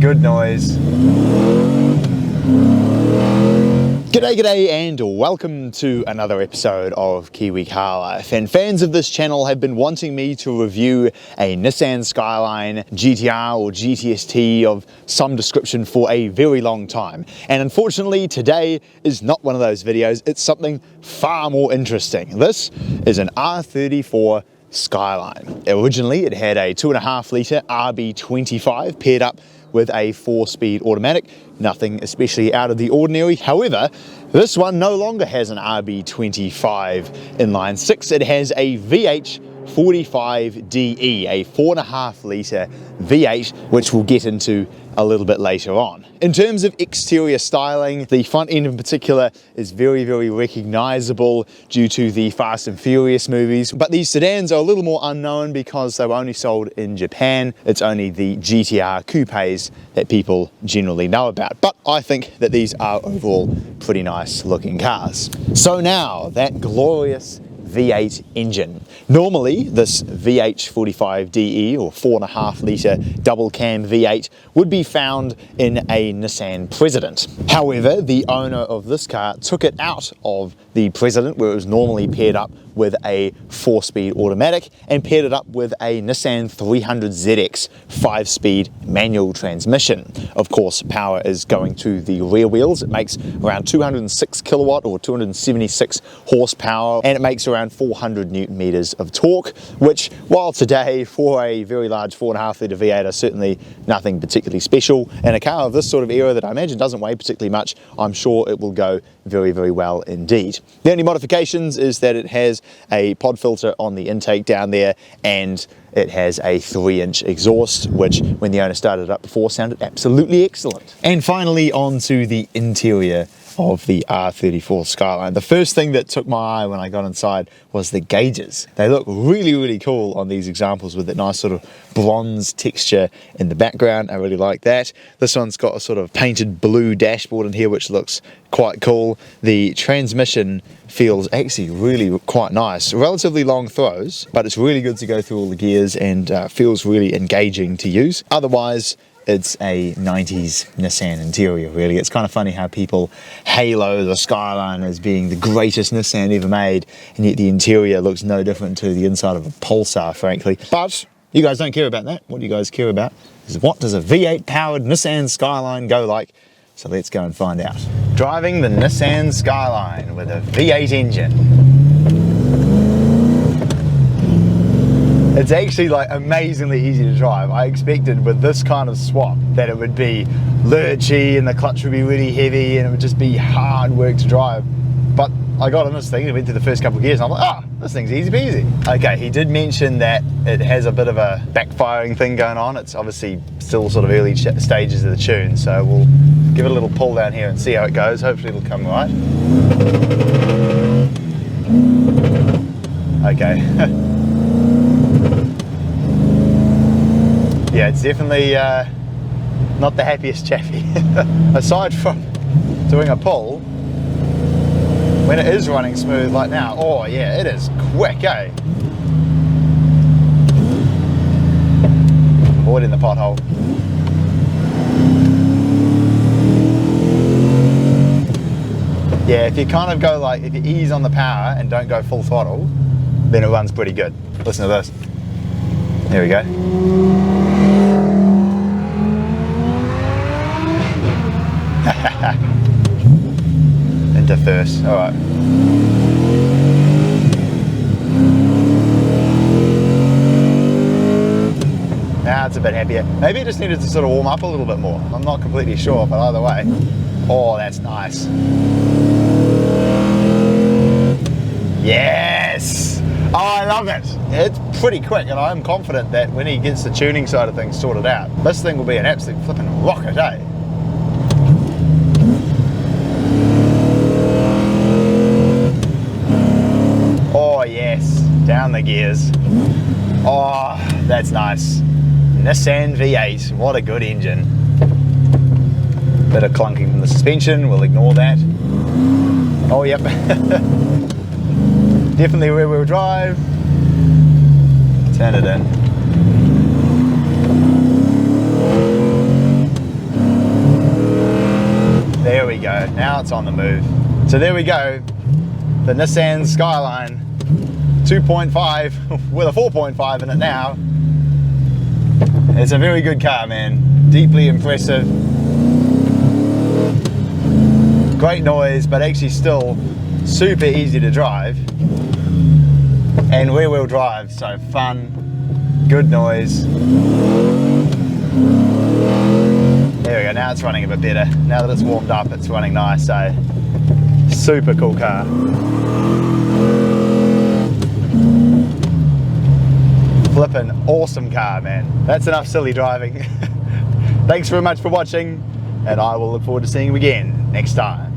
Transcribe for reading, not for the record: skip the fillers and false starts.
good noise. G'day and welcome to another episode of Kiwi Car Life. And fans of this channel have been wanting me to review a Nissan Skyline GTR or GTST of some description for a very long time. And unfortunately today is not one of those videos, it's something far more interesting. This is an R34 Skyline. Originally it had a 2.5 litre RB25 paired up with a 4-speed automatic, nothing especially out of the ordinary. However, this one no longer has an RB25 inline 6, it has a V8 45DE, a 4.5 litre V8, which we'll get into a little bit later on. In terms of exterior styling, the front end in particular is very recognizable due to the Fast and Furious movies, but these sedans are a little more unknown because they were only sold in Japan. It's only the GTR coupes that people generally know about, but I think that these are overall pretty nice looking cars. So now, that glorious V8 engine. Normally this V8 45DE or 4.5 litre double cam V8 would be found in a Nissan President. However, the owner of this car took it out of the President, where it was normally paired up with a 4-speed automatic, and paired it up with a Nissan 300ZX 5-speed manual transmission. Of course, power is going to the rear wheels. It makes around 206 kilowatt or 276 horsepower, and it makes around 400 newton meters of torque, which, while today for a very large 4.5 litre V8 are certainly nothing particularly special, and a car of this sort of era that I imagine doesn't weigh particularly much, I'm sure it will go very well indeed. The only modifications is that it has a pod filter on the intake down there, and it has a 3-inch exhaust, which when the owner started it up before sounded absolutely excellent. And finally on to the interior of the R34 Skyline. The first thing that took my eye when I got inside was the gauges. They look really cool on these examples with that nice sort of bronze texture in the background. I really like that. This one's got a sort of painted blue dashboard in here, which looks quite cool. The transmission feels actually really quite nice. Relatively long throws, but it's really good to go through all the gears and feels really engaging to use. Otherwise, it's a 90s Nissan interior, really. It's kind of funny how people halo the Skyline as being the greatest Nissan ever made, and yet the interior looks no different to the inside of a Pulsar, frankly. But you guys don't care about that. What you guys care about is what does a V8 powered Nissan Skyline go like? So let's go and find out. Driving the Nissan Skyline with a V8 engine. It's actually like amazingly easy to drive. I expected with this kind of swap that it would be lurchy and the clutch would be really heavy and it would just be hard work to drive. But I got on this thing and went through the first couple of gears and I'm like, this thing's easy peasy. Okay, he did mention that it has a bit of a backfiring thing going on. It's obviously still sort of early stages of the tune, so we'll give it a little pull down here and see how it goes. Hopefully it'll come right. Okay. Yeah, it's definitely not the happiest chappy. Aside from doing a pull, when it is running smooth like now, oh yeah, it is quick, eh? Avoiding the pothole. Yeah, if you kind of go like, if you ease on the power and don't go full throttle, then it runs pretty good. Listen to this. There we go. Into first, alright. Now it's a bit happier. Maybe it just needed to sort of warm up a little bit more. I'm not completely sure, but either way. Oh, that's nice. Yes! Oh, I love it. It's pretty quick, and I'm confident that when he gets the tuning side of things sorted out, this thing will be an absolute flipping rocket, eh? Oh yes, down the gears. Oh, that's nice. Nissan V8, what a good engine. Bit of clunking from the suspension, we'll ignore that. Oh yep. Definitely rear wheel drive. Turn it in. go, now it's on the move. So there we go, the Nissan Skyline 2.5 with a 4.5 in it now. It's a very good car, man, deeply impressive. Great noise, but actually still super easy to drive. And rear-wheel drive, so fun, good noise. There we go, now it's running a bit better. Now that it's warmed up, it's running nice, so super cool car. Flippin' awesome car, man. That's enough silly driving. Thanks very much for watching, and I will look forward to seeing you again next time.